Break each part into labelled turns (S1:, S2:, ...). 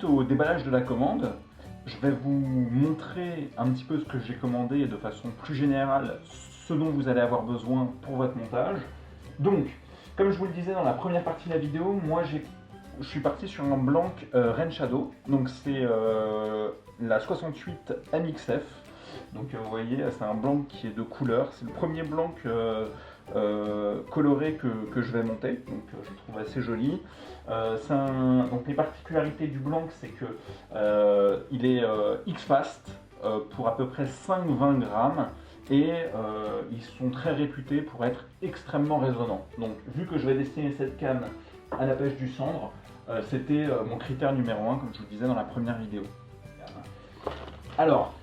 S1: suite au déballage de la commande, je vais vous montrer un petit peu ce que j'ai commandé et de façon plus générale ce dont vous allez avoir besoin pour votre montage. Donc, comme je vous le disais dans la première partie de la vidéo, moi je suis parti sur un blanc Rain Shadow. Donc c'est la 68 MXF. Donc vous voyez, c'est un blanc qui est de couleur. C'est le premier blanc coloré que je vais monter. Donc je le trouve assez joli. Donc les particularités du blanc, c'est que il est X-Fast pour à peu près 5-20 grammes. Et ils sont très réputés pour être extrêmement résonnants. Donc vu que je vais destiner cette canne à la pêche du cendre, c'était mon critère numéro 1, comme je vous le disais dans la première vidéo. Alors,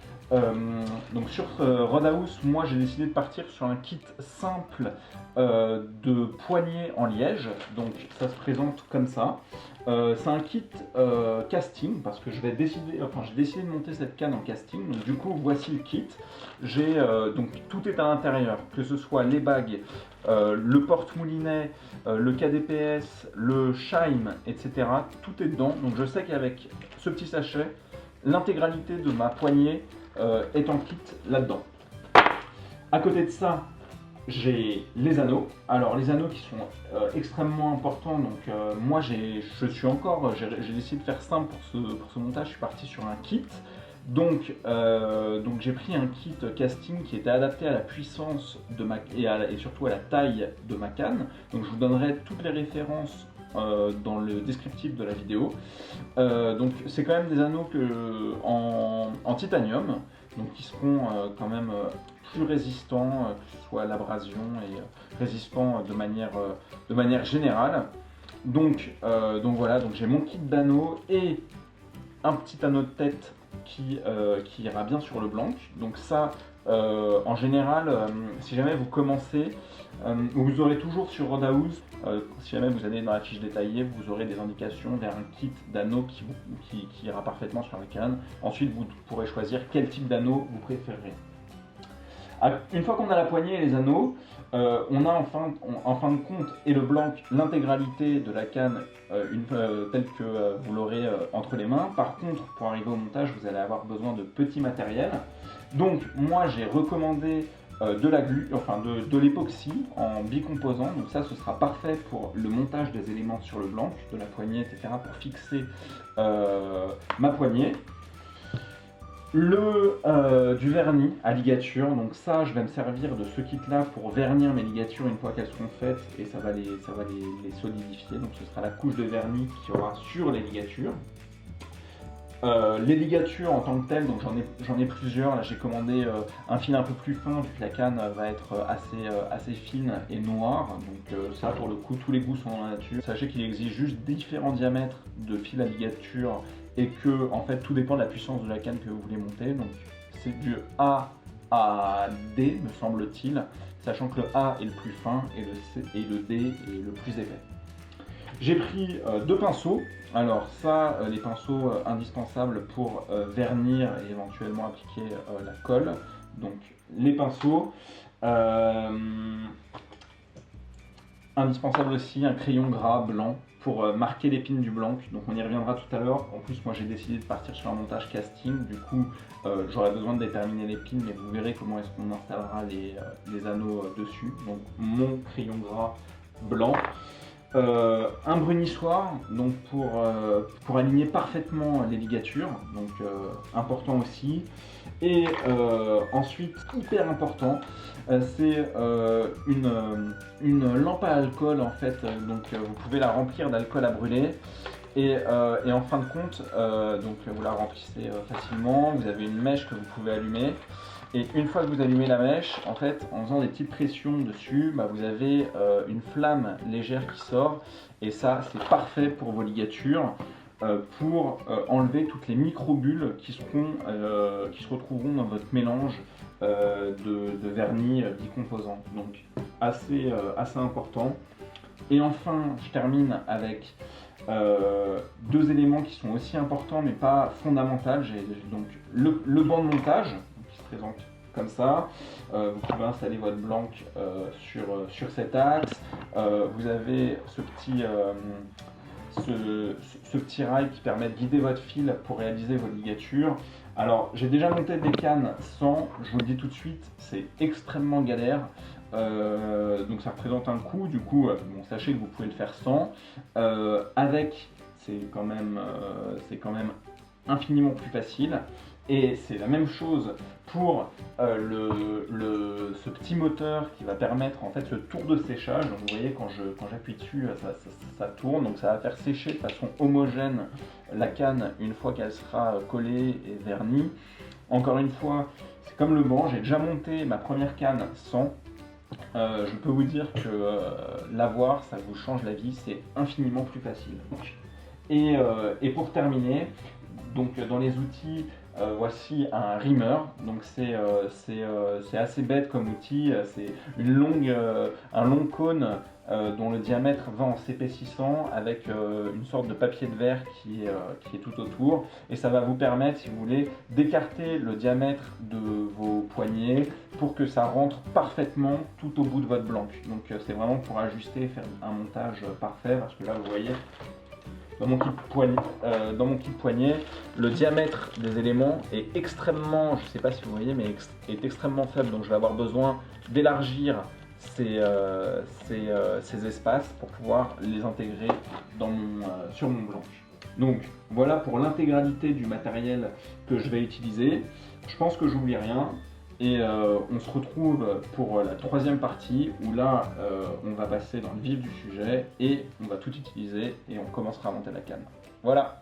S1: donc sur Roadhouse, moi j'ai décidé de partir sur un kit simple de poignée en liège. Donc ça se présente comme ça. C'est un kit casting parce que j'ai décidé de monter cette canne en casting. Donc du coup voici le kit. Donc tout est à l'intérieur, que ce soit les bagues, le porte-moulinet, le KDPS, le chime, etc. Tout est dedans. Donc je sais qu'avec ce petit sachet, l'intégralité de ma poignée est en kit là-dedans. À côté de ça, j'ai les anneaux. Alors les anneaux qui sont extrêmement importants. Donc moi j'ai décidé de faire simple pour ce montage. Je suis parti sur un kit. Donc j'ai pris un kit casting qui était adapté à la puissance de et surtout à la taille de ma canne. Donc je vous donnerai toutes les références dans le descriptif de la vidéo. Donc c'est quand même des anneaux en titanium, donc qui seront quand même plus résistants, que ce soit à l'abrasion et résistants de manière générale. Donc voilà, donc j'ai mon kit d'anneaux et un petit anneau de tête qui ira bien sur le blanc. Donc ça, en général, si jamais vous commencez, vous aurez toujours sur Roadhouse, si jamais vous allez dans la fiche détaillée, vous aurez des indications vers un kit d'anneaux qui ira parfaitement sur la canne. Ensuite, vous pourrez choisir quel type d'anneau vous préférez. Une fois qu'on a la poignée et les anneaux, on a en fin de compte et le blanc l'intégralité de la canne telle que vous l'aurez entre les mains. Par contre, pour arriver au montage, vous allez avoir besoin de petits matériels. Donc moi j'ai recommandé de la glu, de l'époxy en bicomposant. Donc ça, ce sera parfait pour le montage des éléments sur le blanc, de la poignée, etc. pour fixer ma poignée. Du vernis à ligature, donc ça je vais me servir de ce kit là pour vernir mes ligatures une fois qu'elles seront faites et ça va les solidifier. Donc ce sera la couche de vernis qui aura sur les ligatures. Les ligatures en tant que telles, donc j'en ai plusieurs. Là j'ai commandé un fil un peu plus fin vu que la canne va être assez fine et noire. Donc ça pour le coup tous les goûts sont dans la nature. Sachez qu'il existe juste différents diamètres de fil à ligature et que en fait tout dépend de la puissance de la canne que vous voulez monter. Donc c'est du A à D me semble-t-il, sachant que le A est le plus fin et le D est le plus épais. J'ai pris deux pinceaux. Alors ça, les pinceaux indispensables pour vernir et éventuellement appliquer la colle. Donc les pinceaux. Indispensable aussi un crayon gras blanc pour marquer l'épine du blanc. Donc on y reviendra tout à l'heure. En plus moi j'ai décidé de partir sur un montage casting. Du coup j'aurai besoin de déterminer l'épine, mais vous verrez comment est-ce qu'on installera les anneaux dessus. Donc mon crayon gras blanc. Un brunissoir donc pour aligner parfaitement les ligatures, donc important aussi. Et ensuite hyper important, c'est une lampe à alcool en fait. Donc vous pouvez la remplir d'alcool à brûler et en fin de compte donc vous la remplissez facilement. Vous avez une mèche que vous pouvez allumer. Et une fois que vous allumez la mèche, en fait, en faisant des petites pressions dessus, vous avez une flamme légère qui sort. Et ça, c'est parfait pour vos ligatures, pour enlever toutes les micro-bulles qui se retrouveront dans votre mélange de vernis bicomposant. Donc, assez important. Et enfin, je termine avec deux éléments qui sont aussi importants, mais pas fondamentaux. J'ai donc le banc de montage, présente comme ça. Vous pouvez installer votre blanc sur cet axe. Vous avez ce petit rail qui permet de guider votre fil pour réaliser vos ligatures. Alors j'ai déjà monté des cannes sans, je vous le dis tout de suite, c'est extrêmement galère. Donc ça représente un coût, du coup bon, sachez que vous pouvez le faire sans. Avec, c'est quand même infiniment plus facile. Et c'est la même chose pour ce petit moteur qui va permettre en fait ce tour de séchage. Donc vous voyez quand j'appuie dessus, ça tourne, donc ça va faire sécher de façon homogène la canne une fois qu'elle sera collée et vernie. Encore une fois, c'est comme le banc, j'ai déjà monté ma première canne sans. Je peux vous dire que l'avoir, ça vous change la vie, c'est infiniment plus facile. Et pour terminer, donc dans les outils, voici un rimmer. Donc c'est assez bête comme outil. C'est un long cône dont le diamètre va en s'épaississant avec une sorte de papier de verre qui est tout autour. Et ça va vous permettre, si vous voulez, d'écarter le diamètre de vos poignets pour que ça rentre parfaitement tout au bout de votre blanc. Donc c'est vraiment pour ajuster et faire un montage parfait, parce que là vous voyez, dans mon kit poignet, le diamètre des éléments est extrêmement, je ne sais pas si vous voyez, mais est extrêmement faible. Donc je vais avoir besoin d'élargir ces espaces pour pouvoir les intégrer sur mon blanc. Donc voilà pour l'intégralité du matériel que je vais utiliser. Je pense que j'oublie rien. Et on se retrouve pour la troisième partie où là on va passer dans le vif du sujet et on va tout utiliser et on commencera à monter la canne. Voilà.